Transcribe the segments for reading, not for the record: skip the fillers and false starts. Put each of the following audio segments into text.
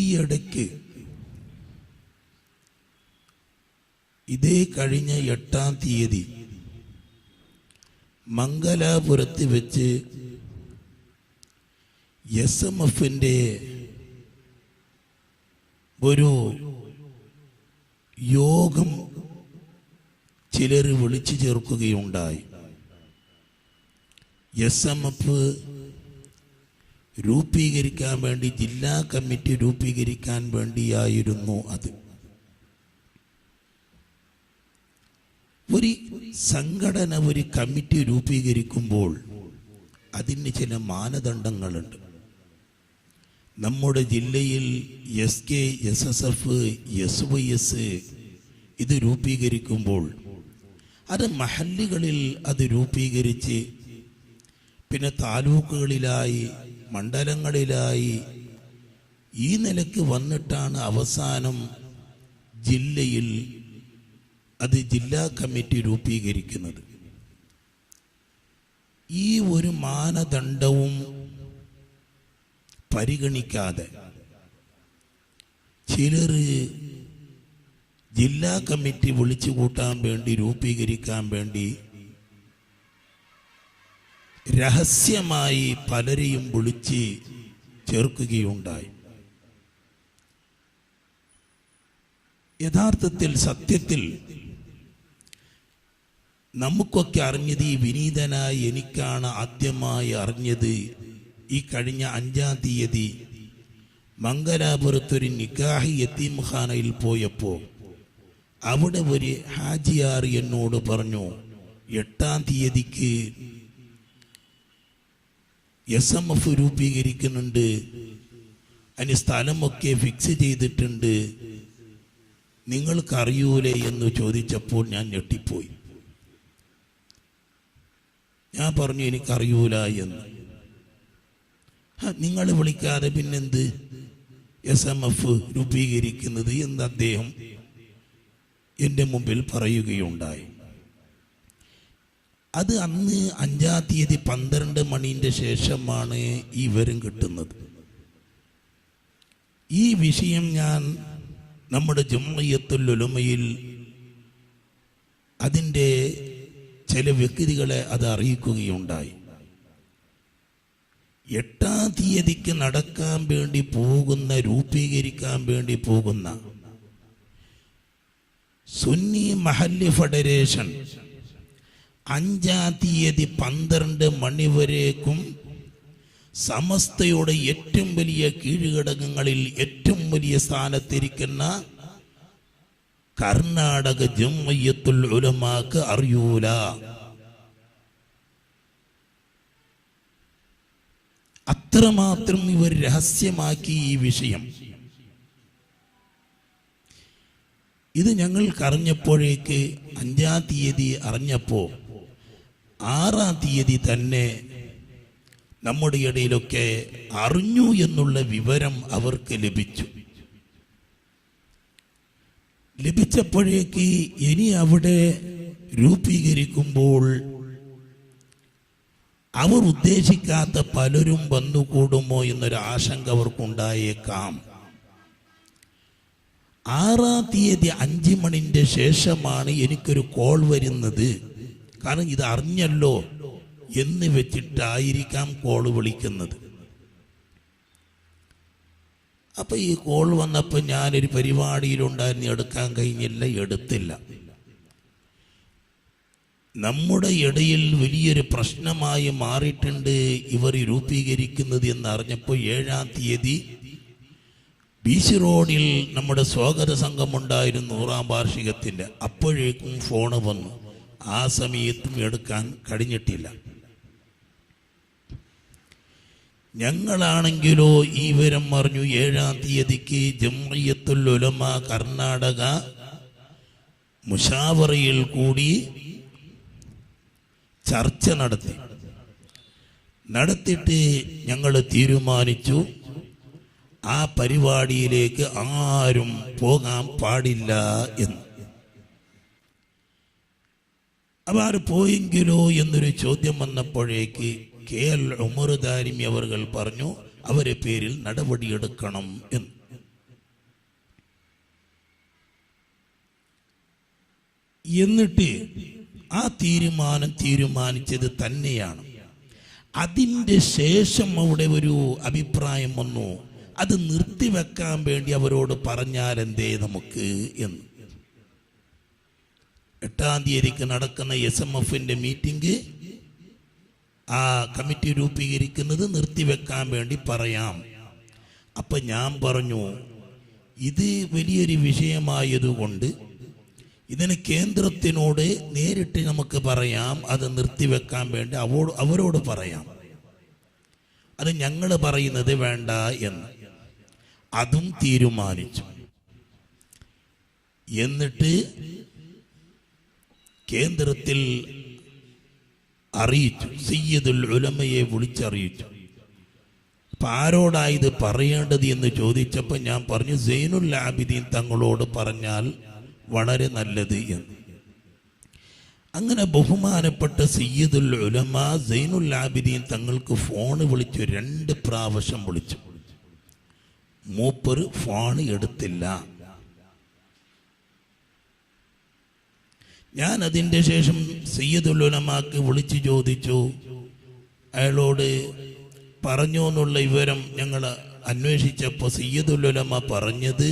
ഈയിടയ്ക്ക് ഇതേ കഴിഞ്ഞ 8-ാം തീയതി മംഗലാപുരത്ത് വെച്ച് SMFന്റെ ഒരു യോഗം ചിലർ വിളിച്ചു ചേർക്കുകയുണ്ടായി. SMF രൂപീകരിക്കാൻ വേണ്ടി, ജില്ലാ കമ്മിറ്റി രൂപീകരിക്കാൻ വേണ്ടിയായിരുന്നു അത്. ഒരു സംഘടന, ഒരു കമ്മിറ്റി രൂപീകരിക്കുമ്പോൾ അതിന് ചില മാനദണ്ഡങ്ങളുണ്ട്. നമ്മുടെ ജില്ലയിൽ SK, SSF, SYS ഇത് രൂപീകരിക്കുമ്പോൾ അത് മഹല്ലുകളിൽ അത് രൂപീകരിച്ച് പിന്നെ താലൂക്കുകളിലായി, മണ്ഡലങ്ങളിലായി ഈ നിലയ്ക്ക് വന്നിട്ടാണ് അവസാനം ജില്ലയിൽ അത് ജില്ലാ കമ്മിറ്റി രൂപീകരിക്കുന്നത്. ഈ ഒരു മാനദണ്ഡവും പരിഗണിക്കാതെ ചിലർ ജില്ലാ കമ്മിറ്റി വിളിച്ചു കൂട്ടാൻ വേണ്ടി, രൂപീകരിക്കാൻ വേണ്ടി രഹസ്യമായി പലരെയും വിളിച്ച് ചേർക്കുകയുണ്ടായി. യഥാർത്ഥത്തിൽ സത്യത്തിൽ നമുക്കൊക്കെ അറിഞ്ഞത്, ഈ വിനീതനായി എനിക്കാണ് ആദ്യമായി അറിഞ്ഞത്, ഈ കഴിഞ്ഞ 5-ാം തീയതി മംഗലാപുരത്തൊരു നിക്കാഹ് യതീംഖാനയിൽ പോയപ്പോൾ അവിടെ ഒരു ഹാജിയാർ എന്നോട് പറഞ്ഞു, 8-ാം തീയതിക്ക് SMF രൂപീകരിക്കുന്നുണ്ട്, അതിന് സ്ഥലമൊക്കെ ഫിക്സ് ചെയ്തിട്ടുണ്ട്, നിങ്ങൾക്കറിയൂലേ എന്ന് ചോദിച്ചപ്പോൾ ഞാൻ ഞെട്ടിപ്പോയി. ഞാൻ പറഞ്ഞു എനിക്കറിയൂല എന്ന്. നിങ്ങൾ വിളിക്കാതെ പിന്നെന്ത് SMF രൂപീകരിക്കുന്നത് എന്ന് അദ്ദേഹം എൻ്റെ മുമ്പിൽ പറയുകയുണ്ടായി. അത് അന്ന് 5-ാം തീയതി 12 മണിൻ്റെ ശേഷമാണ് ഈ വിവരം കിട്ടുന്നത്. ഈ വിഷയം ഞാൻ നമ്മുടെ ജംഇയ്യത്തുൽ ഉലമയിൽ അതിൻ്റെ ചില വ്യക്തികളെ അത് അറിയിക്കുകയുണ്ടായി. 8-ാം തീയതിക്ക് നടക്കാൻ വേണ്ടി പോകുന്ന, രൂപീകരിക്കാൻ വേണ്ടി പോകുന്ന സുന്നി മഹല്ല് ഫെഡറേഷൻ 5-ാം തീയതി 12 മണിവരേക്കും സമസ്തയുടെ ഏറ്റവും വലിയ കീഴ്ഘടകങ്ങളിൽ ഏറ്റവും വലിയ സ്ഥാനത്തിരിക്കുന്ന കർണാടക ജംഇയ്യത്തുൽ ഉലമാക്ക് അറിയൂല. അത്രമാത്രം ഇവർ രഹസ്യമാക്കി ഈ വിഷയം. ഇത് ഞങ്ങൾക്ക് അറിഞ്ഞപ്പോഴേക്ക് 5-ാം തീയതി അറിഞ്ഞപ്പോൾ 6-ാം തീയതി തന്നെ നമ്മുടെ ഇടയിലൊക്കെ അറിഞ്ഞു എന്നുള്ള വിവരം അവർക്ക് ലഭിച്ചു. ലഭിച്ചപ്പോഴേക്ക് ഇനി അവിടെ രൂപീകരിക്കുമ്പോൾ അവർ ഉദ്ദേശിക്കാത്ത പലരും വന്നുകൂടുമോ എന്നൊരു ആശങ്ക അവർക്കുണ്ടായേക്കാം. 6-ാം തീയതി 5 മണിൻ്റെ ശേഷമാണ് എനിക്കൊരു കോൾ വരുന്നത്. കാരണം ഇത് അറിഞ്ഞല്ലോ എന്ന് വെച്ചിട്ടായിരിക്കാം കോൾ വിളിക്കുന്നത്. അപ്പൊ ഈ കോൾ വന്നപ്പോൾ ഞാനൊരു പരിപാടിയിലുണ്ടായിരുന്നു, എടുക്കാൻ കഴിഞ്ഞില്ല, എടുത്തില്ല. നമ്മുടെ ഇടയിൽ വലിയൊരു പ്രശ്നമായി മാറിയിട്ടുണ്ട് ഇവർ രൂപീകരിക്കുന്നത് എന്നറിഞ്ഞപ്പോൾ 7-ാം തീയതി ബീച്ച് റോഡിൽ നമ്മുടെ സ്വാഗത സംഘമുണ്ടായിരുന്നു 100-ാം വാർഷികത്തിൻ്റെ. അപ്പോഴേക്കും ഫോണ് വന്നു. ആ സമയത്തും എടുക്കാൻ കഴിഞ്ഞിട്ടില്ല. ഞങ്ങളാണെങ്കിലോ ഈ വിവരം പറഞ്ഞു 7-ാം തീയതിക്ക് ജംഇയ്യത്തുൽ ഉലമ കർണാടക മുശാവറയിൽ കൂടി ചർച്ച നടത്തിയിട്ട് ഞങ്ങൾ തീരുമാനിച്ചു ആ പരിപാടിയിലേക്ക് ആരും പോകാൻ പാടില്ല എന്ന്. അപ്പോൾ ആര് പോയെങ്കിലോ എന്നൊരു ചോദ്യം വന്നപ്പോഴേക്ക് KL ഉമർ ദാരിമി അവർ പറഞ്ഞു അവരെ പേരിൽ നടപടിയെടുക്കണം എന്ന്. എന്നിട്ട് ആ തീരുമാനം തീരുമാനിച്ചത് തന്നെയാണ്. അതിൻ്റെ ശേഷം അവിടെ ഒരു അഭിപ്രായം വന്നു, അത് നിർത്തിവെക്കാൻ വേണ്ടി അവരോട് പറഞ്ഞാൽ എന്തേ നമുക്ക് എന്ന്. 8-ാം തീയതിക്ക് നടക്കുന്ന SMF-ന്റെ മീറ്റിംഗ്, ആ കമ്മിറ്റി രൂപീകരിക്കുന്നത് നിർത്തിവെക്കാൻ വേണ്ടി പറയാം. അപ്പം ഞാൻ പറഞ്ഞു, ഇത് വലിയൊരു വിഷയമായതുകൊണ്ട് ഇതിന് കേന്ദ്രത്തിനോട് നേരിട്ട് നമുക്ക് പറയാം, അത് നിർത്തിവെക്കാൻ വേണ്ടി അവരോട് പറയാം, അത് ഞങ്ങൾ പറയുന്നത് വേണ്ട എന്ന്. അതും തീരുമാനിച്ചു. എന്നിട്ട് കേന്ദ്രത്തിൽ അറിയിച്ചു, സയ്യിദുൽ ഉലമയെ വിളിച്ചറിയിച്ചു. അപ്പം ആരോടായത് പറയേണ്ടത് എന്ന് ചോദിച്ചപ്പോൾ ഞാൻ പറഞ്ഞു, സൈനുൽ ആബിദീൻ തങ്ങളോട് പറഞ്ഞാൽ വളരെ നല്ലത് എന്ന്. അങ്ങനെ ബഹുമാനപ്പെട്ട സയ്യിദുൽ ഉലമ സൈനുൽ ആബിദീൻ തങ്ങൾക്ക് ഫോൺ വിളിച്ചു, 2 പ്രാവശ്യം വിളിച്ചു. മൂപ്പർ ഫോൺ എടുത്തില്ല. ഞാൻ അതിൻ്റെ ശേഷം സയ്യിദുൽ ഉലമാക്ക് വിളിച്ചു ചോദിച്ചു, അയാളോട് പറഞ്ഞു എന്നുള്ള വിവരം ഞങ്ങൾ അന്വേഷിച്ചപ്പോൾ സയ്യിദുൽ ഉലമ പറഞ്ഞത്,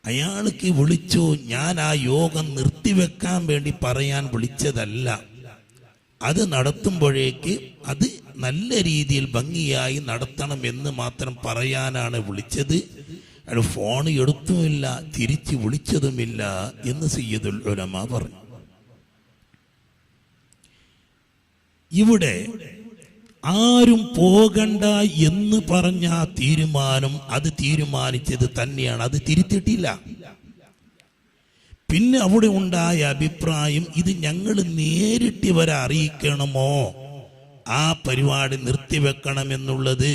അയാൾക്ക് വിളിച്ചു, ഞാൻ ആ യോഗം നിർത്തിവെക്കാൻ വേണ്ടി പറയാൻ വിളിച്ചതല്ല, അത് നടത്തുമ്പോഴേക്ക് അത് നല്ല രീതിയിൽ ഭംഗിയായി നടത്തണം എന്ന് മാത്രം പറയാനാണ് വിളിച്ചത്. അയാൾ ഫോൺ എടുത്തുമില്ല, തിരിച്ച് വിളിച്ചതുമില്ല എന്ന് സയ്യിദുൽ ഉലമ പറഞ്ഞു. ഇവിടെ ആരും പോകണ്ട എന്ന് പറഞ്ഞ ആ തീരുമാനം, അത് തീരുമാനിച്ചത് തന്നെയാണ്, അത് തിരുത്തിയിട്ടില്ല. പിന്നെ അവിടെ ഉണ്ടായ അഭിപ്രായം, ഇത് ഞങ്ങൾ നേരിട്ട് ഇവരെ അറിയിക്കണമോ ആ പരിപാടി നിർത്തിവെക്കണമെന്നുള്ളത്,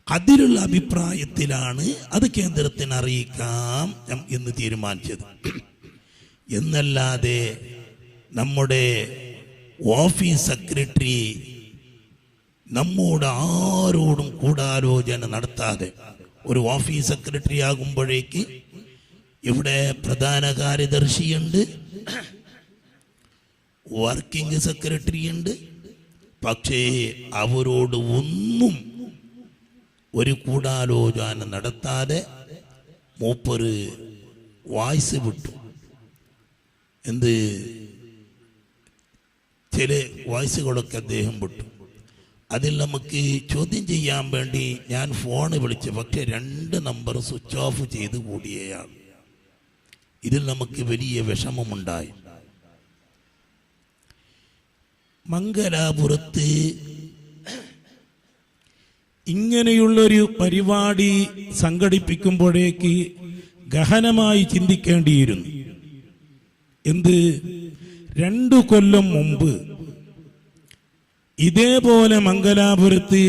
അതിലുള്ള അഭിപ്രായത്തിലാണ് അത് കേന്ദ്രത്തിന് അറിയിക്കാം എന്ന് തീരുമാനിച്ചത്. എന്നല്ലാതെ നമ്മുടെ ഓഫീസ് സെക്രട്ടറി നമ്മോട് ആരോടും ഗൂഢാലോചന നടത്താതെ, ഒരു ഓഫീസ് സെക്രട്ടറി ആകുമ്പോഴേക്ക് ഇവിടെ പ്രധാന കാര്യദർശിയുണ്ട്, വർക്കിംഗ് സെക്രട്ടറി ഉണ്ട്, പക്ഷേ അവരോട് ഒന്നും ഒരു ഗൂഢാലോചന നടത്താതെ മൂപ്പര് വായ്സ് വിട്ടു. എന്ത് ചില വായ്സുകളൊക്കെ അദ്ദേഹം വിട്ടു. അതിൽ നമുക്ക് ചോദ്യം ചെയ്യാൻ വേണ്ടി ഞാൻ ഫോൺ വിളിച്ചു, പക്ഷെ 2 നമ്പർ സ്വിച്ച് ഓഫ് ചെയ്ത് കൂടിയയാണ്. ഇതിൽ നമുക്ക് വലിയ വിഷമമുണ്ടായി. മംഗലാപുരത്ത് ഇങ്ങനെയുള്ളൊരു പരിപാടി സംഘടിപ്പിക്കുമ്പോഴേക്ക് ഗഹനമായി ചിന്തിക്കേണ്ടിയിരുന്നു. എന്ത്, 2 കൊല്ലം മുമ്പ് ഇതേപോലെ മംഗലാപുരത്ത്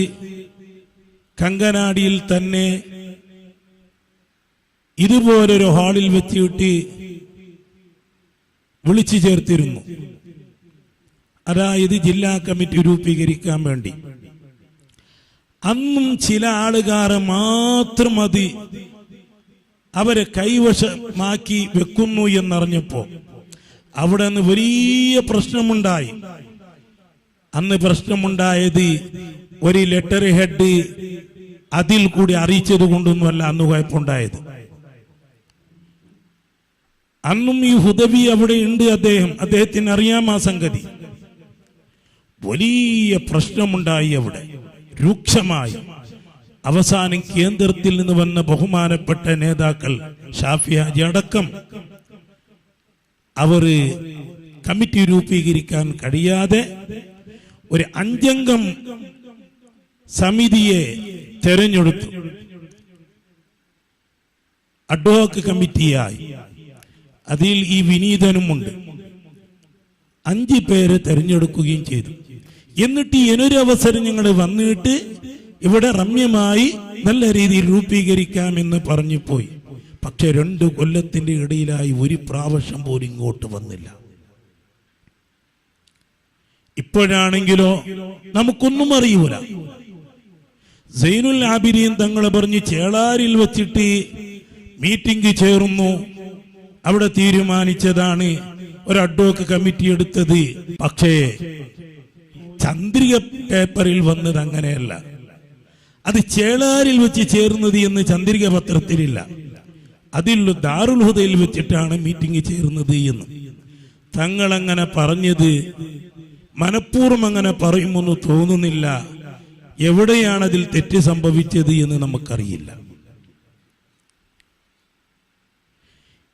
കങ്കനാടിയിൽ തന്നെ ഇതുപോലൊരു ഹാളിൽ വെച്ചിട്ട് വിളിച്ചു ചേർത്തിരുന്നു. അതായത് ജില്ലാ കമ്മിറ്റി രൂപീകരിക്കാൻ വേണ്ടി. അന്നും ചില ആളുകാരെ മാത്രം അത് അവരെ കൈവശമാക്കി വെക്കുന്നു എന്നറിഞ്ഞപ്പോ അവിടെ നിന്ന് വലിയ പ്രശ്നമുണ്ടായി. അന്ന് പ്രശ്നമുണ്ടായത് ഒരു ലെറ്റർ ഹെഡ് അതിൽ കൂടി അറിയിച്ചത് കൊണ്ടൊന്നുമല്ല അന്ന് കുഴപ്പമുണ്ടായത്. അന്നും ഈ ഹുദവി അവിടെ ഉണ്ട്, അദ്ദേഹത്തിന് അറിയാം ആ സംഗതി. വലിയ പ്രശ്നമുണ്ടായി അവിടെ, രൂക്ഷമായി. അവസാനം കേന്ദ്രത്തിൽ നിന്ന് വന്ന ബഹുമാനപ്പെട്ട നേതാക്കൾ ഷാഫി ഹാജി അടക്കം അവർ കമ്മിറ്റി രൂപീകരിക്കാൻ കഴിയാതെ ഒരു 5-അംഗം സമിതിയെ തെരഞ്ഞെടുത്തു, അഡ്ഹോക് കമ്മിറ്റിയായി. അതിൽ ഈ വിനീതനുമുണ്ട്. 5 പേരെ തെരഞ്ഞെടുക്കുകയും ചെയ്തു. എന്നിട്ട് ഇതിനൊരു അവസരം ഞങ്ങൾ വന്നിട്ട് ഇവിടെ രമ്യമായി നല്ല രീതിയിൽ രൂപീകരിക്കാമെന്ന് പറഞ്ഞു പോയി. പക്ഷെ 2 കൊല്ലത്തിന്റെ ഇടയിലായി ഒരു പ്രാവശ്യം പോലും ഇങ്ങോട്ട് വന്നില്ല. ഇപ്പോഴാണെങ്കിലോ നമുക്കൊന്നും അറിയൂല. സൈനുൽ ആബിദീൻ തങ്ങൾ പറഞ്ഞ് ചേളാരിൽ വെച്ചിട്ട് മീറ്റിംഗ് ചേർന്നു, അവിടെ തീരുമാനിച്ചതാണ് ഒരു അഡ്വോക്ക് കമ്മിറ്റി എടുത്തത്. പക്ഷേ ചന്ദ്രിക പേപ്പറിൽ വന്നത് അങ്ങനെയല്ല. അത് ചേളാരിൽ വെച്ച് ചേർന്നത് എന്ന് ചന്ദ്രിക പത്രത്തിലില്ല. അതിൽ ദാറുൽ ഹുദയിൽ വെച്ചിട്ടാണ് മീറ്റിംഗ് ചേർന്നത് എന്ന് തങ്ങൾ അങ്ങനെ പറഞ്ഞത് മനഃപൂർവ്വം അങ്ങനെ പറയുമെന്ന് തോന്നുന്നില്ല. എവിടെയാണ് അതിൽ തെറ്റ് സംഭവിച്ചത് എന്ന് നമുക്കറിയില്ല.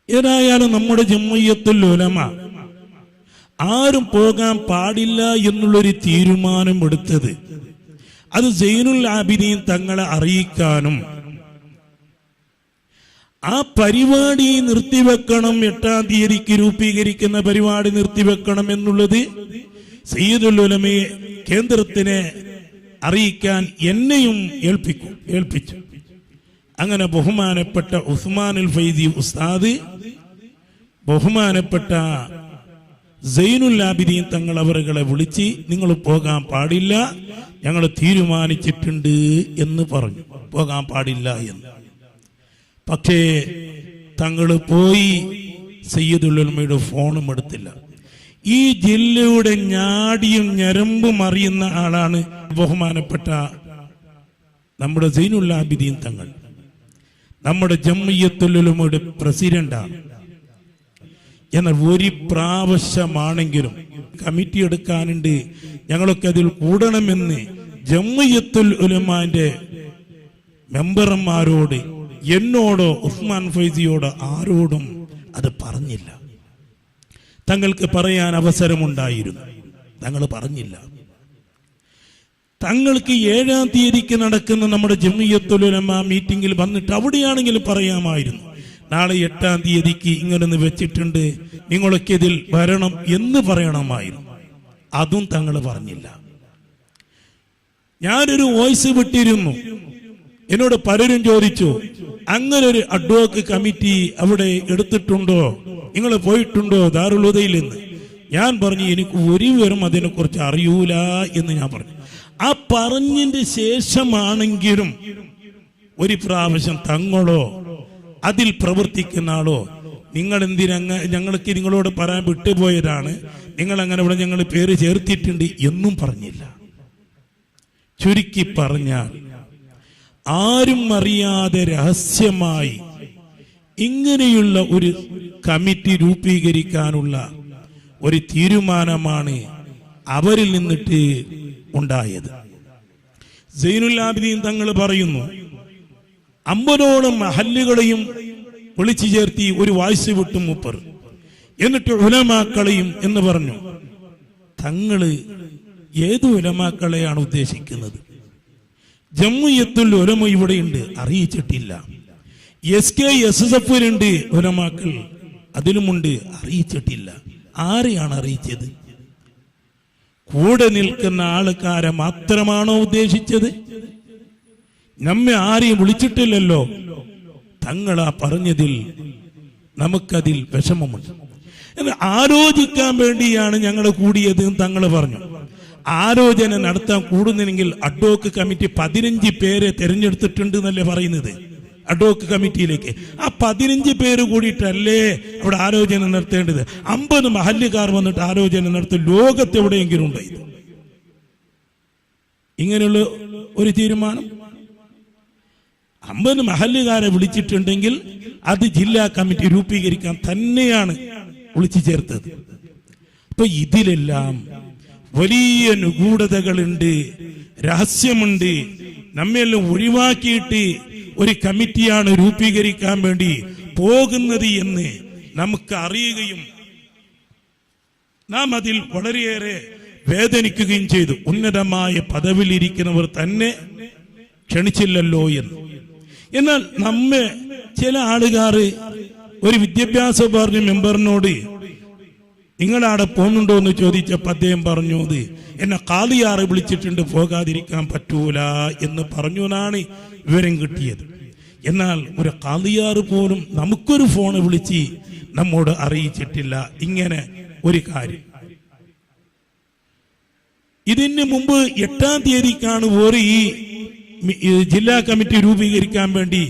ഏതായാലും നമ്മുടെ ജംഇയ്യത്തുൽ ഉലമ ആരും പോകാൻ പാടില്ല എന്നുള്ളൊരു തീരുമാനം എടുത്തത് അത് സൈനുൽ ആബിദീൻ തങ്ങളെ അറിയിക്കാനും ആ പരിപാടി നിർത്തിവെക്കണം, 8-ാം തീയതിക്ക് രൂപീകരിക്കുന്ന പരിപാടി നിർത്തിവെക്കണം എന്നുള്ളത് സയ്യിദുൽ ഉലമയെ കേന്ദ്രത്തിനെ അറിയിക്കാൻ എന്നെയും ഏൽപ്പിച്ചു. അങ്ങനെ ബഹുമാനപ്പെട്ട ഉസ്മാനുൽ ഫൈസി ഉസ്താദ്, ബഹുമാനപ്പെട്ട സൈനുൽ ആബിദീൻ തങ്ങൾ അവരുകളെ വിളിച്ച് നിങ്ങൾ പോകാൻ പാടില്ല, ഞങ്ങൾ തീരുമാനിച്ചിട്ടുണ്ട് എന്ന് പറഞ്ഞു. പോകാൻ പാടില്ല എന്ന്. പക്ഷേ തങ്ങൾ പോയി സയ്യിദുൽ ഉലമയുടെ ഫോണും എടുത്തില്ല. ഈ ജില്ലയുടെ ഞാടിയും ഞരമ്പും അറിയുന്ന ആളാണ് ബഹുമാനപ്പെട്ട നമ്മുടെ സൈനുൽ ആബിദീൻ തങ്ങൾ. നമ്മുടെ ജംഇയ്യത്തുൽ ഉലമയുടെ പ്രസിഡന്റാണ്. എന്നാൽ ഒരു പ്രാവശ്യമാണെങ്കിലും കമ്മിറ്റി എടുക്കാനുണ്ട്, ഞങ്ങളൊക്കെ അതിൽ കൂടണമെന്ന് ജംഇയ്യത്തുൽ ഉലമാന്റെ മെമ്പർമാരോട്, എന്നോടോ ഉസ്മാൻ ഫൈസിയോടോ ആരോടും അത് പറഞ്ഞില്ല. തങ്ങൾക്ക് പറയാൻ അവസരമുണ്ടായിരുന്നു, തങ്ങൾ പറഞ്ഞില്ല. തങ്ങൾക്ക് 7-ാം തീയതിക്ക് നടക്കുന്ന നമ്മുടെ ജംഇയ്യത്തുൽ ഉലമ മീറ്റിംഗിൽ വന്നിട്ട് അവിടെയാണെങ്കിലും പറയാമായിരുന്നു, നാളെ 8-ാം തീയതിക്ക് ഇങ്ങനൊന്ന് വെച്ചിട്ടുണ്ട്, നിങ്ങളൊക്കെ ഇതിൽ വരണം എന്ന് പറയണമായിരുന്നു. അതും തങ്ങൾ പറഞ്ഞില്ല. ഞാനൊരു വോയിസ് വിട്ടിരുന്നു. എന്നോട് പലരും ചോദിച്ചു, അങ്ങനെ ഒരു അഡ്വോക്ക് കമ്മിറ്റി അവിടെ എടുത്തിട്ടുണ്ടോ, നിങ്ങൾ പോയിട്ടുണ്ടോ ദാറുൽ ഹുദയിൽ എന്ന്. ഞാൻ പറഞ്ഞു എനിക്ക് ഒരു വിവരം അതിനെക്കുറിച്ച് അറിയൂല എന്ന് ഞാൻ പറഞ്ഞു. ആ പറഞ്ഞതിന്റെ ശേഷമാണെങ്കിലും ഒരു പ്രാവശ്യം തങ്ങളോ അതിൽ പ്രവർത്തിക്കുന്ന ആളോ നിങ്ങൾ എന്തിനങ്ങ ഞങ്ങൾക്ക് നിങ്ങളോട് പറയാൻ വിട്ടുപോയതാണ്, നിങ്ങൾ അങ്ങനെ ഇവിടെ ഞങ്ങൾ പേര് ചേർത്തിട്ടുണ്ട് എന്നും പറഞ്ഞില്ല. ചുരുക്കി പറഞ്ഞാൽ ആരും അറിയാതെ രഹസ്യമായി ഇങ്ങനെയുള്ള ഒരു കമ്മിറ്റി രൂപീകരിക്കാനുള്ള ഒരു തീരുമാനമാണ് അവരിൽ നിന്നിട്ട് ഉണ്ടായത്. സൈനുൽ ആബിദീൻ തങ്ങൾ പറയുന്നു, 50ഓളം മഹല്ലുകളെയും വിളിച്ചു ചേർത്തി ഒരു വായിസ് വിട്ടു മൂപ്പർ, എന്നിട്ട് ഉലമാക്കളെയും എന്ന് പറഞ്ഞു. തങ്ങള് ഏത് ഉലമാക്കളെയാണ് ഉദ്ദേശിക്കുന്നത്? ജംഇയ്യത്തുൽ ഉലമ ഇവിടെയുണ്ട്, അറിയിച്ചിട്ടില്ല. SKSSF-ലുണ്ട് ഉലമാക്കൾ, അതിലുമുണ്ട്, അറിയിച്ചിട്ടില്ല. ആരെയാണ് അറിയിച്ചത്? കൂടെ നിൽക്കുന്ന ആൾക്കാരെ മാത്രമാണോ ഉദ്ദേശിച്ചത്? നമ്മെ ആരെയും വിളിച്ചിട്ടില്ലല്ലോ. തങ്ങളാ പറഞ്ഞതിൽ നമുക്കതിൽ വിഷമമുണ്ട്. ആലോചിക്കാൻ വേണ്ടിയാണ് ഞങ്ങൾ കൂടിയത് തങ്ങൾ പറഞ്ഞു. ആലോചന നടത്താൻ കൂടുന്നെങ്കിൽ അഡ്വോക്ക് കമ്മിറ്റി 15 പേരെ തെരഞ്ഞെടുത്തിട്ടുണ്ട് എന്നല്ലേ പറയുന്നത് അഡ്വോക്ക് കമ്മിറ്റിയിലേക്ക്. ആ 15 പേര് കൂടിയിട്ടല്ലേ അവിടെ ആലോചന നടത്തേണ്ടത്. 50 മഹല്ലുകാർ വന്നിട്ട് ആലോചന നടത്തും. ലോകത്തെവിടെയെങ്കിലും ഉണ്ടോ ഇത്? ഇങ്ങനെയുള്ള ഒരു തീരുമാനം? 50 മഹല്ലുകാരെ വിളിച്ചിട്ടുണ്ടെങ്കിൽ അത് ജില്ലാ കമ്മിറ്റി രൂപീകരിക്കാൻ തന്നെയാണ് വിളിച്ചു ചേർത്തത്. അപ്പൊ ഇതിലെല്ലാം വലിയ നിഗൂഢതകളുണ്ട്, രഹസ്യമുണ്ട്. നമ്മെല്ലാം ഒഴിവാക്കിയിട്ട് ഒരു കമ്മിറ്റിയാണ് രൂപീകരിക്കാൻ വേണ്ടി പോകുന്നത് എന്ന് നമുക്ക് അറിയുകയും നാം അതിൽ വളരെയേറെ വേദനിക്കുകയും ചെയ്തു. ഉന്നതമായ പദവിയിലിരിക്കുന്നവർ തന്നെ ക്ഷണിച്ചില്ലല്ലോ എന്ന്. എന്നാൽ നമ്മെ ചില ആളുകാർ ഒരു വിദ്യാഭ്യാസ ബോർഡ് മെമ്പറിനോട് നിങ്ങളവിടെ പോകുന്നുണ്ടോ എന്ന് ചോദിച്ചപ്പോൾ അദ്ദേഹം പറഞ്ഞു, എന്നെ ഖാദിയാറ് വിളിച്ചിട്ടുണ്ട്, പോകാതിരിക്കാൻ പറ്റൂല എന്ന് പറഞ്ഞു എന്നാണ് വിവരം കിട്ടിയത്. എന്നാൽ ഒരു ഖാദിയാറ് പോലും നമുക്കൊരു ഫോണ് വിളിച്ച് നമ്മോട് അറിയിച്ചിട്ടില്ല ഇങ്ങനെ ഒരു കാര്യം. ഇതിന് മുമ്പ് 8-ാം തീയതിക്കാണ് ഒരു ഈ ജില്ലാ കമ്മിറ്റി രൂപീകരിക്കാൻ വേണ്ടി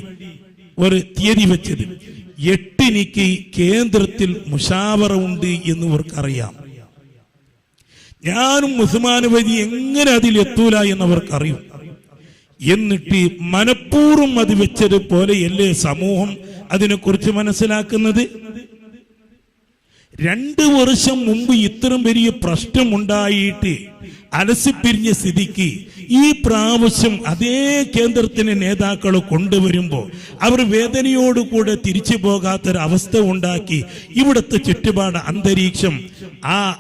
ഒരു തീയതി വെച്ചത്. 8 കേന്ദ്രത്തിൽ മുശാവറ ഉണ്ട് എന്ന് അവർക്കറിയാം. ഞാനും ഉസ്മാൻ വഴി എങ്ങനെ അതിലെത്തൂല എന്നവർക്കറിയും. എന്നിട്ട് മനഃപൂർവ്വം അത് വെച്ചതുപോലെയല്ലേ സമൂഹം അതിനെക്കുറിച്ച് മനസ്സിലാക്കുന്നത്? 2 വർഷം മുമ്പ് ഇത്രയും വലിയ പ്രശ്നമുണ്ടായിട്ട് അലസിപ്പിരിഞ്ഞ സ്ഥിതിക്ക് ഈ പ്രാവശ്യം അതേ കേന്ദ്രത്തിന് നേതാക്കൾ കൊണ്ടുവരുമ്പോൾ അവർ വേദനയോടുകൂടെ തിരിച്ചു പോകാത്തൊരവസ്ഥ ഉണ്ടാക്കി ഇവിടുത്തെ ചുറ്റുപാട് അന്തരീക്ഷം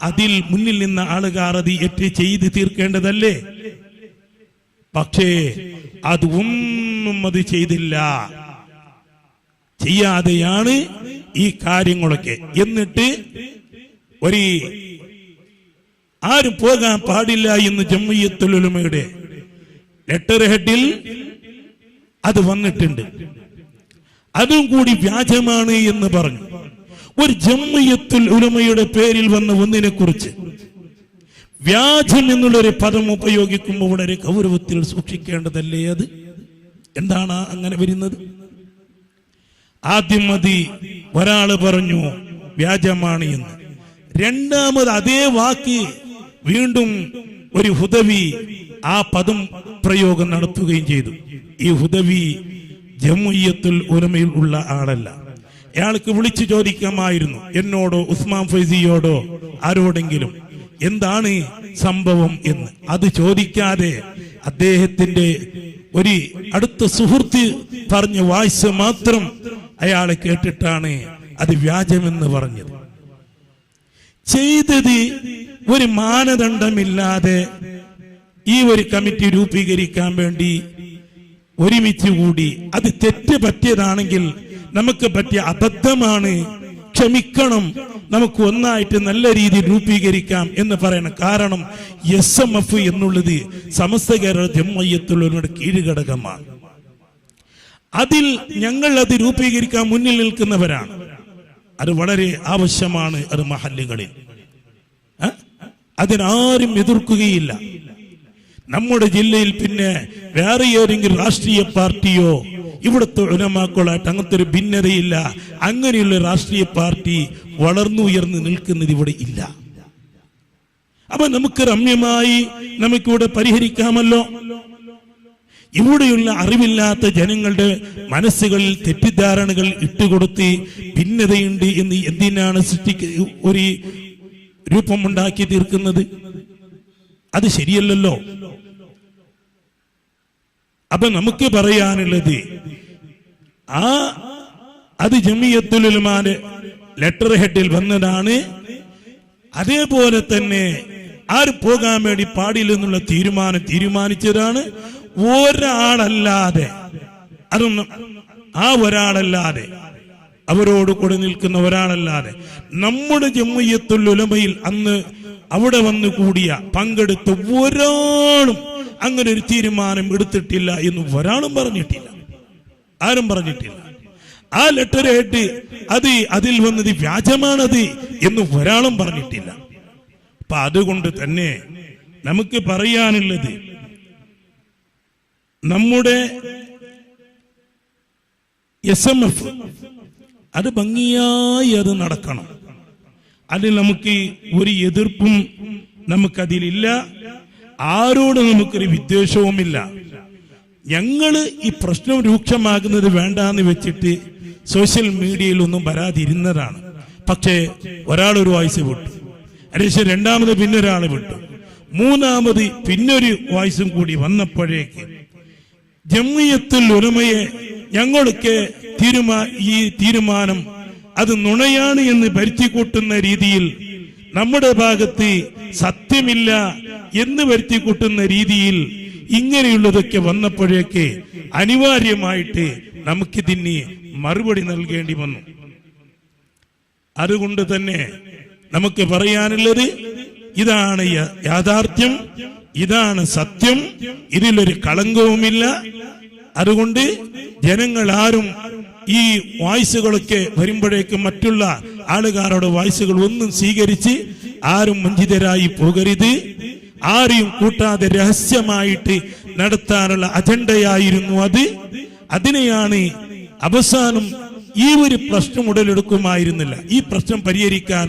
അതിൽ മുന്നിൽ നിന്ന ആളുകാർ അത് ഏറ്റ് ചെയ്ത് തീർക്കേണ്ടതല്ലേ? പക്ഷേ അതൊന്നും അത് ചെയ്തില്ല. ചെയ്യാതെയാണ് ഈ കാര്യങ്ങളൊക്കെ. എന്നിട്ട് ആരും പോകാൻ പാടില്ല എന്ന് ജംഇയ്യത്തുൽ ഉലമയുടെ ലെറ്റർ ഹെഡിൽ അത് വന്നിട്ടുണ്ട്. അതും കൂടി വ്യാജമാണ് എന്ന് പറഞ്ഞു. ഒരു ജംഇയ്യത്തുൽ ഉലമയുടെ പേരിൽ വന്ന ഒന്നിനെ കുറിച്ച് വ്യാജം എന്നുള്ളൊരു പദം ഉപയോഗിക്കുമ്പോൾ വളരെ ഗൗരവത്തിൽ സൂക്ഷിക്കേണ്ടതല്ലേ അത്? എന്താണ് അങ്ങനെ വരുന്നത്? ആദ്യം ഒരാള് പറഞ്ഞു വ്യാജമാണ് എന്ന്. രണ്ടാമത് അതേ വാക്ക് വീണ്ടും ഒരു ഹുദവി ആ പദം പ്രയോഗം നടത്തുകയും ചെയ്തു. ഈ ഹുദവി ജംഇയ്യത്തുൽ ഉലമയിൽ ഉള്ള ആളല്ല. അയാൾക്ക് വിളിച്ചു ചോദിക്കാമായിരുന്നു, എന്നോടോ ഉസ്മാൻ ഫൈസിയോടോ ആരോടെങ്കിലും എന്താണ് സംഭവം എന്ന്. അത് ചോദിക്കാതെ അദ്ദേഹത്തിന്റെ ഒരു അടുത്ത സുഹൃത്ത് പറഞ്ഞ വായിസ് മാത്രം അയാളെ കേട്ടിട്ടാണ് അത് വ്യാജമെന്ന് പറഞ്ഞത്. ചെയ്തത് ഒരു മാനദണ്ഡമില്ലാതെ ഈ ഒരു കമ്മിറ്റി രൂപീകരിക്കാൻ വേണ്ടി ഒരുമിച്ച് കൂടി. അത് തെറ്റ് പറ്റിയതാണെങ്കിൽ നമുക്ക് പറ്റിയ അബദ്ധമാണ്, ക്ഷമിക്കണം, നമുക്ക് ഒന്നായിട്ട് നല്ല രീതിയിൽ രൂപീകരിക്കാം എന്ന് പറയണം. കാരണം SMF എന്നുള്ളത് സമസ്ത കേരള ജംഇയ്യത്തുൽ ഉലമയുടെ കീഴ്ഘടകമാണ്. അതിൽ ഞങ്ങൾ അത് രൂപീകരിക്കാൻ മുന്നിൽ നിൽക്കുന്നവരാണ്. അത് വളരെ ആവശ്യമാണ്. അത് മഹല്ലുകളിൽ അതിനാരും എതിർക്കുകയില്ല. നമ്മുടെ ജില്ലയിൽ പിന്നെ വേറെ ഏതെങ്കിലും രാഷ്ട്രീയ പാർട്ടിയോ ഇവിടുത്തെ ഉലമാക്കളായിട്ട് അങ്ങനത്തെ ഒരു ഭിന്നതയില്ല. അങ്ങനെയുള്ള രാഷ്ട്രീയ പാർട്ടി വളർന്നുയർന്ന് നിൽക്കുന്നത് ഇവിടെ ഇല്ല. അപ്പൊ നമുക്ക് രമ്യമായി നമുക്കിവിടെ പരിഹരിക്കാമല്ലോ. ഇവിടെയുള്ള അറിവില്ലാത്ത ജനങ്ങളുടെ മനസ്സുകളിൽ തെറ്റിദ്ധാരണകൾ ഇട്ടുകൊടുത്ത് ഭിന്നതയുണ്ട് എന്ന് എന്തിനാണ് ഒരു രൂപമുണ്ടാക്കി തീർക്കുന്നത്? അത് ശരിയല്ലല്ലോ. അപ്പൊ നമുക്ക് പറയാനുള്ളത് അത് ജംഇയ്യത്തുൽ ഉലമാന്റെ ലെറ്റർ ഹെഡിൽ വന്നതാണ്. അതേപോലെ തന്നെ ആര് പോകാൻ വേണ്ടി പാടില്ലെന്നുള്ള തീരുമാനിച്ചതാണ്. ഒരാളല്ലാതെ അതൊന്നും ഒരാളല്ലാതെ അവരോട് കൂടെ നിൽക്കുന്ന ഒരാളല്ലാതെ നമ്മുടെ ജംഇയ്യത്തുൽ ഉലമയിൽ അന്ന് അവിടെ വന്നു കൂടിയ പങ്കെടുത്ത ഒരാളും അങ്ങനെ ഒരു തീരുമാനം എടുത്തിട്ടില്ല എന്ന് ഒരാളും പറഞ്ഞിട്ടില്ല. ആരും പറഞ്ഞിട്ടില്ല. ആ ലെറ്റർ ഹെഡ് അതിൽ വന്നത് വ്യാജമാണത് എന്ന് ഒരാളും പറഞ്ഞിട്ടില്ല. അപ്പൊ അതുകൊണ്ട് തന്നെ നമുക്ക് പറയാനുള്ളത് നമ്മുടെ SMF അത് ഭംഗിയായി അത് നടക്കണം. അതിൽ നമുക്ക് ഒരു എതിർപ്പും നമുക്കതിലില്ല. ആരോട് നമുക്കൊരു വിദ്വേഷവുമില്ല. ഞങ്ങള് ഈ പ്രശ്നം രൂക്ഷമാകുന്നത് വേണ്ടാന്ന് വെച്ചിട്ട് സോഷ്യൽ മീഡിയയിലൊന്നും വരാതിരുന്നതാണ്. പക്ഷേ ഒരാളൊരു വോയിസ് വിട്ടു, അതിനുശേഷം രണ്ടാമത് പിന്നൊരാൾ വിട്ടു, മൂന്നാമത് പിന്നൊരു വോയിസും കൂടി വന്നപ്പോഴേക്ക് ജംഇയ്യത്തുൽ ഉലമയെ ഞങ്ങൾക്ക് ഈ തീരുമാനം അത് നുണയാണ് എന്ന് വരുത്തിക്കൂട്ടുന്ന രീതിയിൽ, നമ്മുടെ ഭാഗത്ത് സത്യമില്ല എന്ന് വരുത്തിക്കൂട്ടുന്ന രീതിയിൽ ഇങ്ങനെയുള്ളതൊക്കെ വന്നപ്പോഴേക്ക് അനിവാര്യമായിട്ട് നമുക്കിതിന് മറുപടി നൽകേണ്ടി വന്നു. അതുകൊണ്ട് തന്നെ നമുക്ക് പറയാനുള്ളത് ഇതാണ് യാഥാർത്ഥ്യം, ഇതാണ് സത്യം, ഇതിലൊരു കളങ്കവുമില്ല. അതുകൊണ്ട് ജനങ്ങൾ ആരും ഈ വായിസുകളൊക്കെ വരുമ്പോഴേക്കും മറ്റുള്ള ആളുകാരുടെ വായിസുകൾ ഒന്നും സ്വീകരിച്ച് ആരും വഞ്ചിതരായി പോകരുത്. ആരെയും കൂട്ടാതെ രഹസ്യമായിട്ട് നടത്താനുള്ള അജണ്ടയായിരുന്നു അത്. അതിനെയാണ് അവസാനം ഈ ഒരു പ്രശ്നം ഉടലെടുക്കുമായിരുന്നില്ല. ഈ പ്രശ്നം പരിഹരിക്കാൻ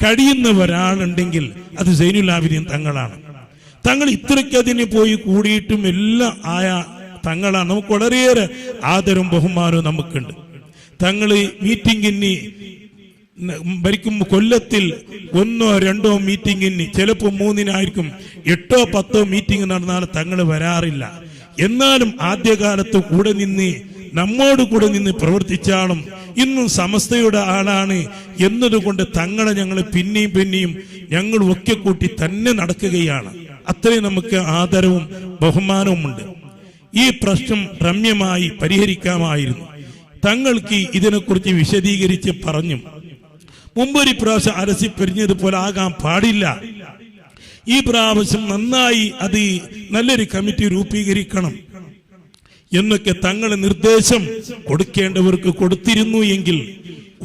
കഴിയുന്ന ഒരാളുണ്ടെങ്കിൽ അത് സൈനുൽ ആബിദീൻ തങ്ങളാണ്. തങ്ങൾ ഇത്രയ്ക്ക് അതിന് പോയി കൂടിയിട്ടും എല്ലാം ആയ തങ്ങളാണ്. നമുക്ക് വളരെയേറെ ആദരവും ബഹുമാനവും നമുക്കുണ്ട്. തങ്ങൾ മീറ്റിങ്ങിന് ഭരിക്കും കൊല്ലത്തിൽ 1 or 2 മീറ്റിങ്ങിന്, ചിലപ്പോൾ 3 8 or 10 മീറ്റിംഗ് നടന്നാൽ തങ്ങൾ വരാറില്ല. എന്നാലും ആദ്യകാലത്ത് കൂടെ നിന്ന് നമ്മോട് കൂടെ നിന്ന് പ്രവർത്തിച്ചാലും ഇന്നും സമസ്തയുടെ ആളാണ് എന്നതുകൊണ്ട് തങ്ങളെ ഞങ്ങൾ പിന്നെയും ഞങ്ങൾ ഒക്കെ കൂട്ടി തന്നെ നടക്കുകയാണ്. അത്രയും നമുക്ക് ആദരവും ബഹുമാനവുമുണ്ട്. ഈ പ്രശ്നം രമ്യമായി പരിഹരിക്കാമായിരുന്നു. തങ്ങൾക്ക് ഇതിനെക്കുറിച്ച് വിശദീകരിച്ച് പറഞ്ഞു. മുമ്പൊരു പ്രാവശ്യം അലസി പിരിഞ്ഞതുപോലെ ആകാൻ പാടില്ല. ഈ പ്രാവശ്യം നന്നായി അത് നല്ലൊരു കമ്മിറ്റി രൂപീകരിക്കണം എന്നൊക്കെ തങ്ങൾ നിർദ്ദേശം കൊടുക്കേണ്ടവർക്ക് കൊടുത്തിരുന്നു എങ്കിൽ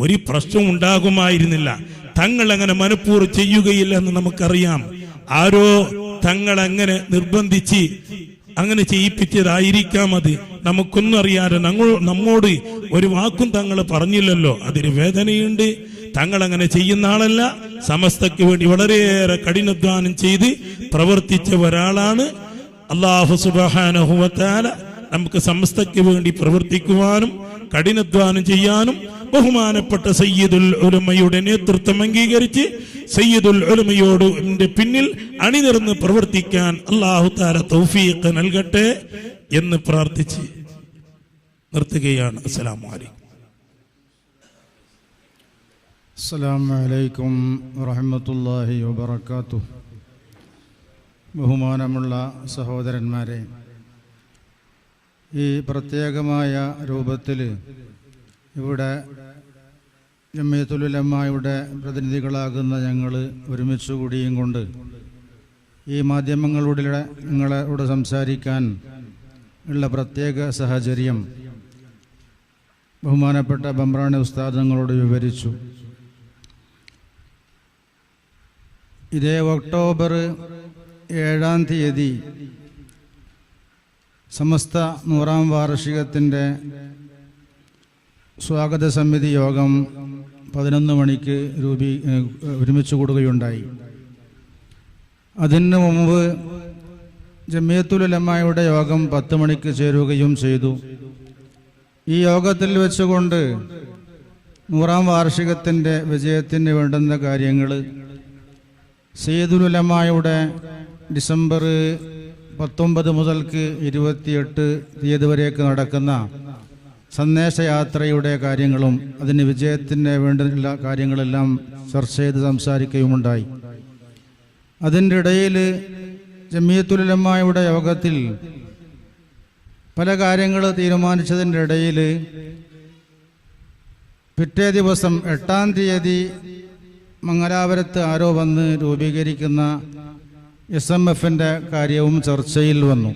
ഒരു പ്രശ്നം ഉണ്ടാകുമായിരുന്നില്ല. തങ്ങൾ അങ്ങനെ മനഃപൂർവ്വം ചെയ്യുകയില്ല എന്ന് നമുക്കറിയാം. ആരോ തങ്ങൾ അങ്ങനെ നിർബന്ധിച്ച് അങ്ങനെ ചെയ്യിപ്പിച്ചതായിരിക്കാം. അത് നമുക്കൊന്നും അറിയാതെ നമ്മോട് ഒരു വാക്കും തങ്ങൾ പറഞ്ഞില്ലല്ലോ. അതിന് വേദനയുണ്ട്. തങ്ങൾ അങ്ങനെ ചെയ്യുന്ന ആളല്ല. സമസ്തയ്ക്ക് വേണ്ടി വളരെയേറെ കഠിനാധ്വാനം ചെയ്ത് പ്രവർത്തിച്ച ഒരാളാണ്. അല്ലാഹു സുബ്ഹാനഹു വ തആല നമുക്ക് സമസ്തയ്ക്ക് വേണ്ടി പ്രവർത്തിക്കുവാനും കഠിനാധ്വാനം ചെയ്യാനും ബഹുമാനപ്പെട്ട സയ്യിദുൽ ഉലമയുടെ നേതൃത്വം അംഗീകരിച്ച് സയ്യിദുൽ ഉലമയോട് പിന്നിൽ അണിനിരന്ന് പ്രവർത്തിക്കാൻ അല്ലാഹു തആല തൗഫീഖ് നൽകട്ടെ എന്ന് പ്രാർത്ഥിച്ച് നിർത്തുകയാണ്. അസ്സലാമു അലൈക്കും. അസ്സലാമു അലൈക്കും വറഹ്മത്തുള്ളാഹി വബറകാതുഹു. ബഹുമാനമുള്ള സഹോദരന്മാരെ, ഈ പ്രത്യേകമായ രൂപത്തിൽ ഇവിടെ ജംഇയ്യത്തുൽ ഉലമായുടെ പ്രതിനിധികളാകുന്ന ഞങ്ങൾ ഒരുമിച്ച് കൂടിയും കൊണ്ട് ഈ മാധ്യമങ്ങളിലൂടെ നിങ്ങളോട് സംസാരിക്കാൻ ഉള്ള പ്രത്യേക സാഹചര്യം ബഹുമാനപ്പെട്ട ബംബ്രാണി ഉസ്താദ് നിങ്ങളോട് വിവരിച്ചു. ഇതേ ഒക്ടോബർ 7 സമസ്ത 100ാം വാർഷികത്തിൻ്റെ സ്വാഗത സമിതി യോഗം 11 മണിക്ക് ഒരുമിച്ച് കൂടുകയുണ്ടായി. അതിന് മുമ്പ് ജംഇയ്യത്തുൽ ഉലമായുടെ യോഗം 10 മണിക്ക് ചേരുകയും ചെയ്തു. ഈ യോഗത്തിൽ വെച്ചുകൊണ്ട് 100ാം വാർഷികത്തിൻ്റെ വിജയത്തിന് വേണ്ടുന്ന കാര്യങ്ങൾ സയ്യിദുൽ ഉലമായുടെ ഡിസംബർ 19 മുതൽക്ക് 28 തീയതി വരേക്ക് നടക്കുന്ന സന്ദേശയാത്രയുടെ കാര്യങ്ങളും അതിന് വിജയത്തിന് വേണ്ടിയുള്ള കാര്യങ്ങളെല്ലാം ചർച്ച ചെയ്ത് സംസാരിക്കുകയുമുണ്ടായി. അതിൻ്റെ ഇടയിൽ ജംഇയ്യത്തുൽ ഉലമായുടെ യോഗത്തിൽ പല കാര്യങ്ങൾ തീരുമാനിച്ചതിൻ്റെ ഇടയിൽ പിറ്റേ ദിവസം 8-ാം തീയതി മംഗലാപുരത്ത് ആരോ വന്ന് രൂപീകരിക്കുന്ന SMFൻ്റെ കാര്യവും ചർച്ചയിൽ വന്നു.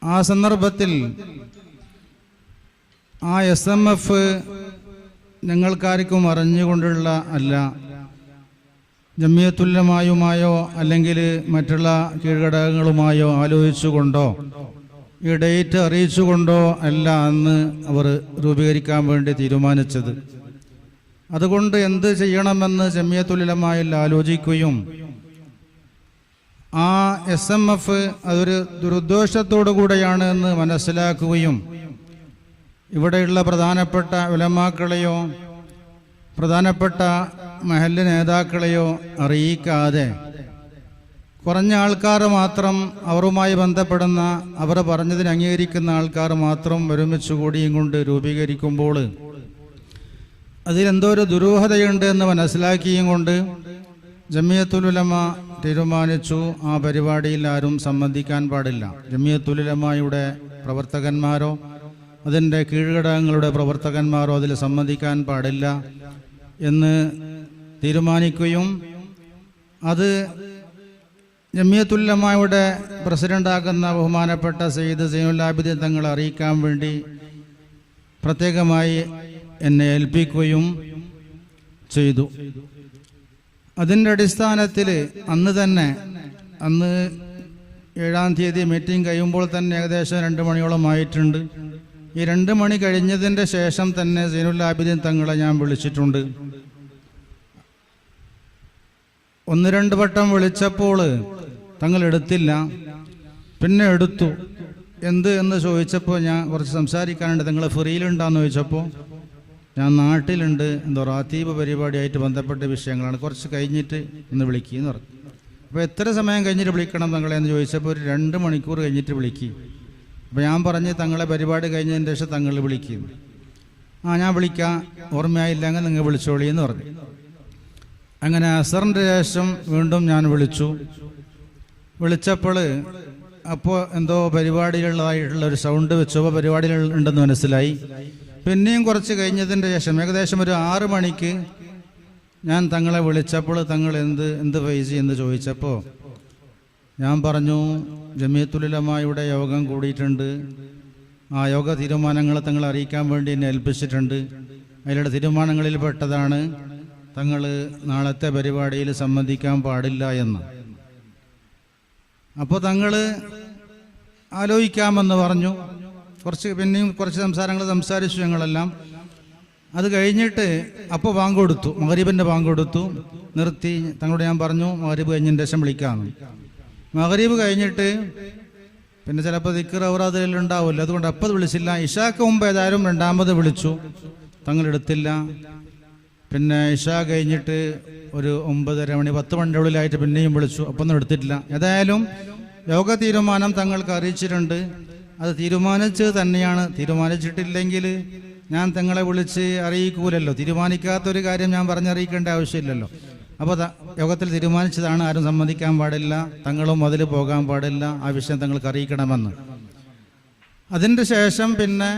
ആ സന്ദർഭത്തിൽ ആ SMF ഞങ്ങൾക്കാർക്കും അറിഞ്ഞുകൊണ്ടുള്ള അല്ല, ജംഇയ്യത്തുൽ ഉലമായുമായോ അല്ലെങ്കിൽ മറ്റുള്ള കീഴ്ഘടകങ്ങളുമായോ ആലോചിച്ചുകൊണ്ടോ ഈ ഡേറ്റ് അറിയിച്ചുകൊണ്ടോ അല്ല അന്ന് അവർ രൂപീകരിക്കാൻ വേണ്ടി തീരുമാനിച്ചത്. അതുകൊണ്ട് എന്ത് ചെയ്യണമെന്ന് ജംഇയ്യത്തുൽ ഉലമായിൽ ആലോചിക്കുകയും ആ SMF അതൊരു ദുരുദ്ദേശത്തോടു കൂടെയാണ് എന്ന് മനസ്സിലാക്കുകയും ഇവിടെയുള്ള പ്രധാനപ്പെട്ട ഉലമാക്കളെയോ പ്രധാനപ്പെട്ട മഹല്ല് നേതാക്കളെയോ അറിയിക്കാതെ കുറഞ്ഞ ആൾക്കാർ മാത്രം, അവരുമായി ബന്ധപ്പെടുന്ന അവർ പറഞ്ഞതിന് അംഗീകരിക്കുന്ന ആൾക്കാർ മാത്രം ഒരുമിച്ച് കൂടിയും കൊണ്ട് രൂപീകരിക്കുമ്പോൾ അതിലെന്തോ ഒരു ദുരൂഹതയുണ്ട് എന്ന് മനസ്സിലാക്കിയും കൊണ്ട് ജംഇയ്യത്തുൽ ഉലമ തീരുമാനിച്ചു ആ പരിപാടിയിൽ ആരും സംബന്ധിക്കാൻ പാടില്ല. ജംഇയ്യത്തുൽ ഉലമയുടെ പ്രവർത്തകന്മാരോ അതിൻ്റെ കീഴ്ഘടകങ്ങളുടെ പ്രവർത്തകന്മാരോ അതിൽ സംബന്ധിക്കാൻ പാടില്ല എന്ന് തീരുമാനിക്കുകയും അത് ജംഇയ്യത്തുൽ ഉലമയുടെ പ്രസിഡൻ്റാകുന്ന ബഹുമാനപ്പെട്ട സയ്യിദ് സൈനുൽ ആബിദീൻ തങ്ങളെ അറിയിക്കാൻ വേണ്ടി പ്രത്യേകമായി എന്നെ ഏൽപ്പിക്കുകയും ചെയ്തു. അതിൻ്റെ അടിസ്ഥാനത്തിൽ അന്ന് 7-ാം തീയതി മീറ്റിംഗ് കഴിയുമ്പോൾ തന്നെ ഏകദേശം 2 മണിയോളം ആയിട്ടുണ്ട്. ഈ 2 മണി കഴിഞ്ഞതിൻ്റെ ശേഷം തന്നെ സൈനുൽ ആബിദീൻ തങ്ങളെ ഞാൻ വിളിച്ചിട്ടുണ്ട്. 1-2 വട്ടം വിളിച്ചപ്പോൾ തങ്ങൾ എടുത്തില്ല. പിന്നെ എടുത്തു. എന്ന് ചോദിച്ചപ്പോൾ ഞാൻ കുറച്ച് സംസാരിക്കാനുണ്ട്, നിങ്ങൾ ഫ്രീയിലുണ്ടാന്ന് ചോദിച്ചപ്പോൾ ഞാൻ നാട്ടിലുണ്ട്, എന്തോ റാത്തീബ് പരിപാടിയായിട്ട് ബന്ധപ്പെട്ട വിഷയങ്ങളാണ്, കുറച്ച് കഴിഞ്ഞിട്ട് ഒന്ന് വിളിക്കുകയെന്ന് പറഞ്ഞു. അപ്പോൾ എത്ര സമയം കഴിഞ്ഞിട്ട് വിളിക്കണം തങ്ങളെ എന്ന് ചോദിച്ചപ്പോൾ ഒരു 2 മണിക്കൂർ കഴിഞ്ഞിട്ട് വിളിക്കും. അപ്പോൾ ഞാൻ പറഞ്ഞ് തങ്ങളെ പരിപാടി കഴിഞ്ഞതിന് ശേഷം തങ്ങൾ വിളിക്കും. ഞാൻ വിളിക്കാം, ഓർമ്മയായില്ലെങ്കിൽ നിങ്ങൾ വിളിച്ചോളി എന്ന് പറഞ്ഞു. അങ്ങനെ അസറിൻ്റെ ശേഷം വീണ്ടും ഞാൻ വിളിച്ചപ്പോൾ അപ്പോൾ എന്തോ പരിപാടികളുള്ളതായിട്ടുള്ള ഒരു സൗണ്ട് വെച്ചപ്പോൾ പരിപാടികൾ ഉണ്ടെന്ന് മനസ്സിലായി. പിന്നെയും കുറച്ച് കഴിഞ്ഞതിൻ്റെ ശേഷം ഏകദേശം ഒരു 6 മണിക്ക് ഞാൻ തങ്ങളെ വിളിച്ചപ്പോൾ തങ്ങൾ എന്ത് ഫൈസി എന്ന് ചോദിച്ചപ്പോൾ ഞാൻ പറഞ്ഞു, ജമിയത്തുൽ ഉലമായുടെ യോഗം കൂടിയിട്ടുണ്ട്, ആ യോഗ തീരുമാനങ്ങൾ തങ്ങൾ അറിയിക്കാൻ വേണ്ടി എന്നെ ഏൽപ്പിച്ചിട്ടുണ്ട്. അതിലുള്ള തീരുമാനങ്ങളിൽ പെട്ടതാണ് തങ്ങൾ നാളത്തെ പരിപാടിയിൽ സംബന്ധിക്കാൻ പാടില്ല എന്ന്. അപ്പോൾ തങ്ങൾ ആലോചിക്കാമെന്ന് പറഞ്ഞു. പിന്നെയും കുറച്ച് സംസാരിച്ചു ഞങ്ങളെല്ലാം. അത് കഴിഞ്ഞിട്ട് അപ്പോൾ ബാങ്ക് കൊടുത്തു, മഗ്‌രിബിൻ്റെ ബാങ്ക് കൊടുത്തു, നിർത്തി. തങ്ങളോട് ഞാൻ പറഞ്ഞു മഗ്‌രിബ് കഴിഞ്ഞതിന് ശേഷം വിളിക്കാമെന്ന്. മഗ്‌രിബ് കഴിഞ്ഞിട്ട് പിന്നെ ചിലപ്പോൾ ദിക്ർ ഔറാദിൽ ഉണ്ടാവില്ല, അതുകൊണ്ട് അപ്പോൾ വിളിച്ചില്ല. ഇശാക്ക് മുമ്പ് ഏതായാലും 2ാമത് വിളിച്ചു, തങ്ങൾ എടുത്തില്ല. പിന്നെ ഇശാ കഴിഞ്ഞിട്ട് ഒരു 9:30 മണി 10 മണിയുടെ ഉള്ളിലായിട്ട് പിന്നെയും വിളിച്ചു, അപ്പൊന്നും എടുത്തിട്ടില്ല. ഏതായാലും യോഗ തീരുമാനം തങ്ങൾക്ക് അറിയിച്ചിട്ടുണ്ട്, അത് തീരുമാനിച്ചത് തന്നെയാണ്. തീരുമാനിച്ചിട്ടില്ലെങ്കിൽ ഞാൻ തങ്ങളെ വിളിച്ച് അറിയിക്കൂലല്ലോ, തീരുമാനിക്കാത്തൊരു കാര്യം ഞാൻ പറഞ്ഞറിയിക്കേണ്ട ആവശ്യമില്ലല്ലോ. അപ്പോൾ യോഗത്തിൽ തീരുമാനിച്ചതാണ്, ആരും സമ്മതിക്കാൻ പാടില്ല, തങ്ങളും അതിൽ പോകാൻ പാടില്ല, ആ വിഷയം തങ്ങൾക്ക് അറിയിക്കണമെന്ന്. അതിൻ്റെ ശേഷം പിന്നെ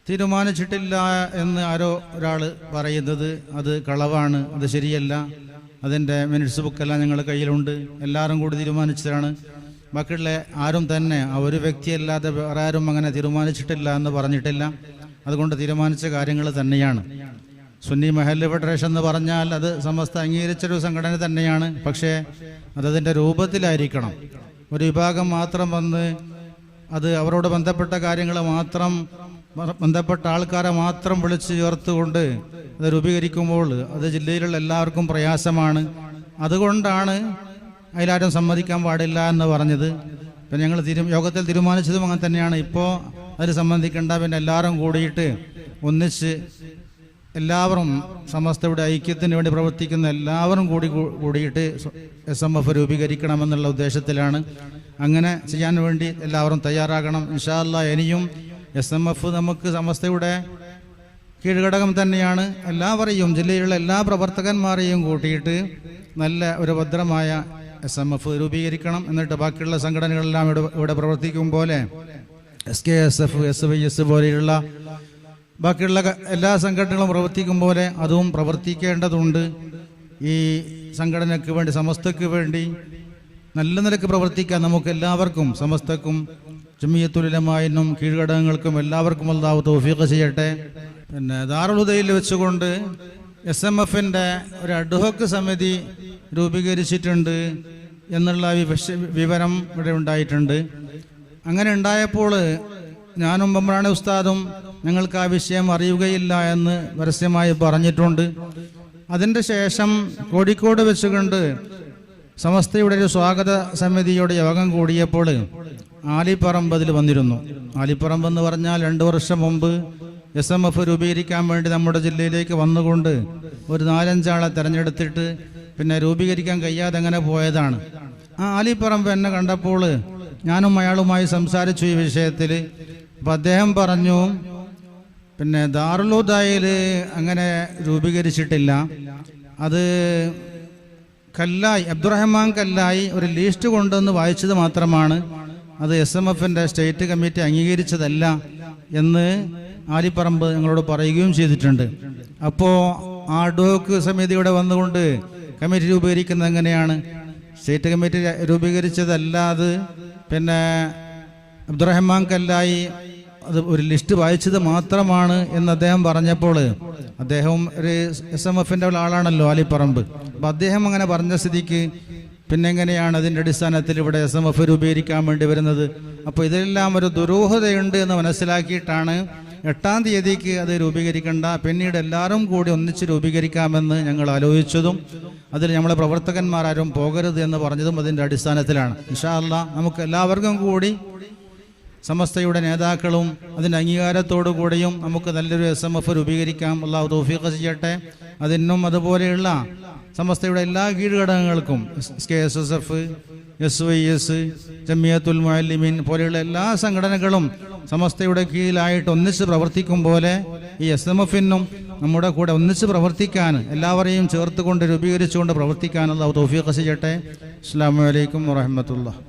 തീരുമാനിച്ചിട്ടില്ല എന്ന് ആരോ ഒരാൾ പറയുന്നത് അത് കളവാണ്, അത് ശരിയല്ല. അതിൻ്റെ മിനിറ്റ്സ് ബുക്കെല്ലാം ഞങ്ങളുടെ കയ്യിലുണ്ട്, എല്ലാവരും കൂടി തീരുമാനിച്ചതാണ്. ബാക്കിയുള്ള ആരും തന്നെ ഒരു വ്യക്തിയല്ലാതെ വേറെ ആരും അങ്ങനെ തീരുമാനിച്ചിട്ടില്ല എന്ന് പറഞ്ഞിട്ടില്ല. അതുകൊണ്ട് തീരുമാനിച്ച കാര്യങ്ങൾ തന്നെയാണ്. സുന്നി മഹല്ല് ഫെഡറേഷൻ എന്ന് പറഞ്ഞാൽ അത് സമസ്ത അംഗീകരിച്ചൊരു സംഘടന തന്നെയാണ്. പക്ഷേ അതതിൻ്റെ രൂപത്തിലായിരിക്കണം. ഒരു വിഭാഗം മാത്രം വന്ന് അത് അവരോട് ബന്ധപ്പെട്ട കാര്യങ്ങൾ മാത്രം ബന്ധപ്പെട്ട ആൾക്കാരെ മാത്രം വിളിച്ച് ചേർത്തുകൊണ്ട് അത് രൂപീകരിക്കുമ്പോൾ അത് ജില്ലയിലുള്ള എല്ലാവർക്കും പ്രയാസമാണ്. അതുകൊണ്ടാണ് അതിലാരും സമ്മതിക്കാൻ പാടില്ല എന്ന് പറഞ്ഞത്. പിന്നെ ഞങ്ങൾ യോഗത്തിൽ തീരുമാനിച്ചതും അങ്ങനെ തന്നെയാണ്. ഇപ്പോൾ അതിൽ സംബന്ധിക്കേണ്ട, പിന്നെ എല്ലാവരും കൂടിയിട്ട് ഒന്നിച്ച് എല്ലാവരും സമസ്തയുടെ ഐക്യത്തിന് വേണ്ടി പ്രവർത്തിക്കുന്ന എല്ലാവരും കൂടിയിട്ട് SMF രൂപീകരിക്കണമെന്നുള്ള ഉദ്ദേശത്തിലാണ്. അങ്ങനെ ചെയ്യാൻ വേണ്ടി എല്ലാവരും തയ്യാറാകണം. ഇൻഷാ അല്ലാഹ് ഇനിയും SMF നമുക്ക് സമസ്തയുടെ കീഴ്ഘടകം തന്നെയാണ്. എല്ലാവരെയും ജില്ലയിലുള്ള എല്ലാ പ്രവർത്തകന്മാരെയും കൂട്ടിയിട്ട് നല്ല ഒരു ഭദ്രമായ SMF രൂപീകരിക്കണം. എന്നിട്ട് ബാക്കിയുള്ള സംഘടനകളെല്ലാം ഇവിടെ പ്രവർത്തിക്കും പോലെ SKSF, SYS പോലെയുള്ള ബാക്കിയുള്ള എല്ലാ സംഘടനകളും പ്രവർത്തിക്കും പോലെ അതും പ്രവർത്തിക്കേണ്ടതുണ്ട്. ഈ സംഘടനയ്ക്ക് വേണ്ടി, സമസ്തക്ക് വേണ്ടി നല്ല നിലക്ക് പ്രവർത്തിക്കാൻ നമുക്ക് എല്ലാവർക്കും, സമസ്തക്കും ജമിയത്തുൽ ഉലമായിനും കീഴ്ഘടകങ്ങൾക്കും എല്ലാവർക്കും അല്ലാഹു തൗഫീഖ് ചെയ്യട്ടെ. പിന്നെ ദാറുൽ ഹുദയിൽ വെച്ചുകൊണ്ട് SMFൻ്റെ ഒരു അഡ്ഹോക്ക് സമിതി രൂപീകരിച്ചിട്ടുണ്ട് എന്നുള്ള വിവരം ഇവിടെ ഉണ്ടായിട്ടുണ്ട്. അങ്ങനെ ഉണ്ടായപ്പോൾ ഞാനും ബമ്രാണി ഉസ്താദും ഞങ്ങൾക്ക് ആ വിഷയം അറിയുകയില്ല എന്ന് പരസ്യമായി പറഞ്ഞിട്ടുണ്ട്. അതിൻ്റെ ശേഷം കോഴിക്കോട് വെച്ചുകൊണ്ട് സമസ്തയുടെ ഒരു സ്വാഗത സമിതിയുടെ യോഗം കൂടിയപ്പോൾ ആലിപ്പറമ്പ് അതിൽ വന്നിരുന്നു. ആലിപ്പറമ്പ് എന്ന് പറഞ്ഞാൽ 2 വർഷം മുമ്പ് SMF രൂപീകരിക്കാൻ വേണ്ടി നമ്മുടെ ജില്ലയിലേക്ക് വന്നുകൊണ്ട് ഒരു 4-5 ആളെ തിരഞ്ഞെടുത്തിട്ട് പിന്നെ രൂപീകരിക്കാൻ കഴിയാതെ അങ്ങനെ പോയതാണ്. ആ ആലിപ്പറമ്പ് എന്നെ കണ്ടപ്പോൾ ഞാനും അയാളുമായി സംസാരിച്ചു ഈ വിഷയത്തിൽ. അപ്പം അദ്ദേഹം പറഞ്ഞു, പിന്നെ ദാറുൽ ഹുദയിൽ അങ്ങനെ രൂപീകരിച്ചിട്ടില്ല, അത് കല്ലായി, അബ്ദുറഹ്മാൻ കല്ലായി ഒരു ലിസ്റ്റ് കൊണ്ടുവന്ന് വായിച്ചത് മാത്രമാണ്, അത് SMFൻ്റെ സ്റ്റേറ്റ് കമ്മിറ്റി അംഗീകരിച്ചതല്ല എന്ന് ആലിപ്പറമ്പ് ഞങ്ങളോട് പറയുകയും ചെയ്തിട്ടുണ്ട്. അപ്പോൾ ആ അഡ്ഹോക്ക് സമിതിയുടെ വന്നുകൊണ്ട് കമ്മിറ്റി രൂപീകരിക്കുന്നത് എങ്ങനെയാണ്? സ്റ്റേറ്റ് കമ്മിറ്റി രൂപീകരിച്ചതല്ലാതെ പിന്നെ അബ്ദുറഹ്മാൻ കല്ലായി അത് ഒരു ലിസ്റ്റ് വായിച്ചത് മാത്രമാണ് എന്ന് അദ്ദേഹം പറഞ്ഞപ്പോൾ, അദ്ദേഹം ഒരു SMFൻ്റെ ആളാണല്ലോ ആലിപ്പറമ്പ്. അപ്പം അദ്ദേഹം അങ്ങനെ പറഞ്ഞ സ്ഥിതിക്ക് പിന്നെ എങ്ങനെയാണ് അതിൻ്റെ അടിസ്ഥാനത്തിൽ ഇവിടെ SMF രൂപീകരിക്കാൻ വേണ്ടി വരുന്നത്? അപ്പോൾ ഇതിലെല്ലാം ഒരു ദുരൂഹതയുണ്ട് എന്ന് മനസ്സിലാക്കിയിട്ടാണ് 8-ാം തീയതിക്ക് അത് രൂപീകരിക്കേണ്ട, പിന്നീട് എല്ലാവരും കൂടി ഒന്നിച്ച് രൂപീകരിക്കാമെന്ന് ഞങ്ങൾ ആലോചിച്ചതും അതിൽ നമ്മളെ പ്രവർത്തകന്മാരും പോകരുത് എന്ന് പറഞ്ഞതും അതിൻ്റെ അടിസ്ഥാനത്തിലാണ്. ഇൻഷാ അല്ലാഹ് നമുക്ക് എല്ലാവർക്കും കൂടി സമസ്തയുടെ നേതാക്കളും അതിൻ്റെ അംഗീകാരത്തോടു കൂടിയും നമുക്ക് നല്ലൊരു SMF രൂപീകരിക്കാം. അല്ലാഹു തൗഫീഖ് ചെയ്യട്ടെ. അതിനും അതുപോലെയുള്ള സമസ്തയുടെ എല്ലാ കീഴ്ഘടകങ്ങൾക്കും KSSF, SYS, ജമിയത്തുൽ മുഅല്ലിമീൻ പോലെയുള്ള എല്ലാ സംഘടനകളും സമസ്തയുടെ കീഴിലായിട്ട് ഒന്നിച്ച് പ്രവർത്തിക്കും പോലെ ഈ SMF-നും നമ്മുടെ കൂടെ ഒന്നിച്ച് പ്രവർത്തിക്കാൻ, എല്ലാവരെയും ചേർത്തുകൊണ്ട് രൂപീകരിച്ചുകൊണ്ട് പ്രവർത്തിക്കാൻ അല്ലാഹു തൗഫീഖ് ചെയ്യട്ടെ. അസ്സലാമു അലൈക്കും വറഹ്മത്തുള്ളാഹി.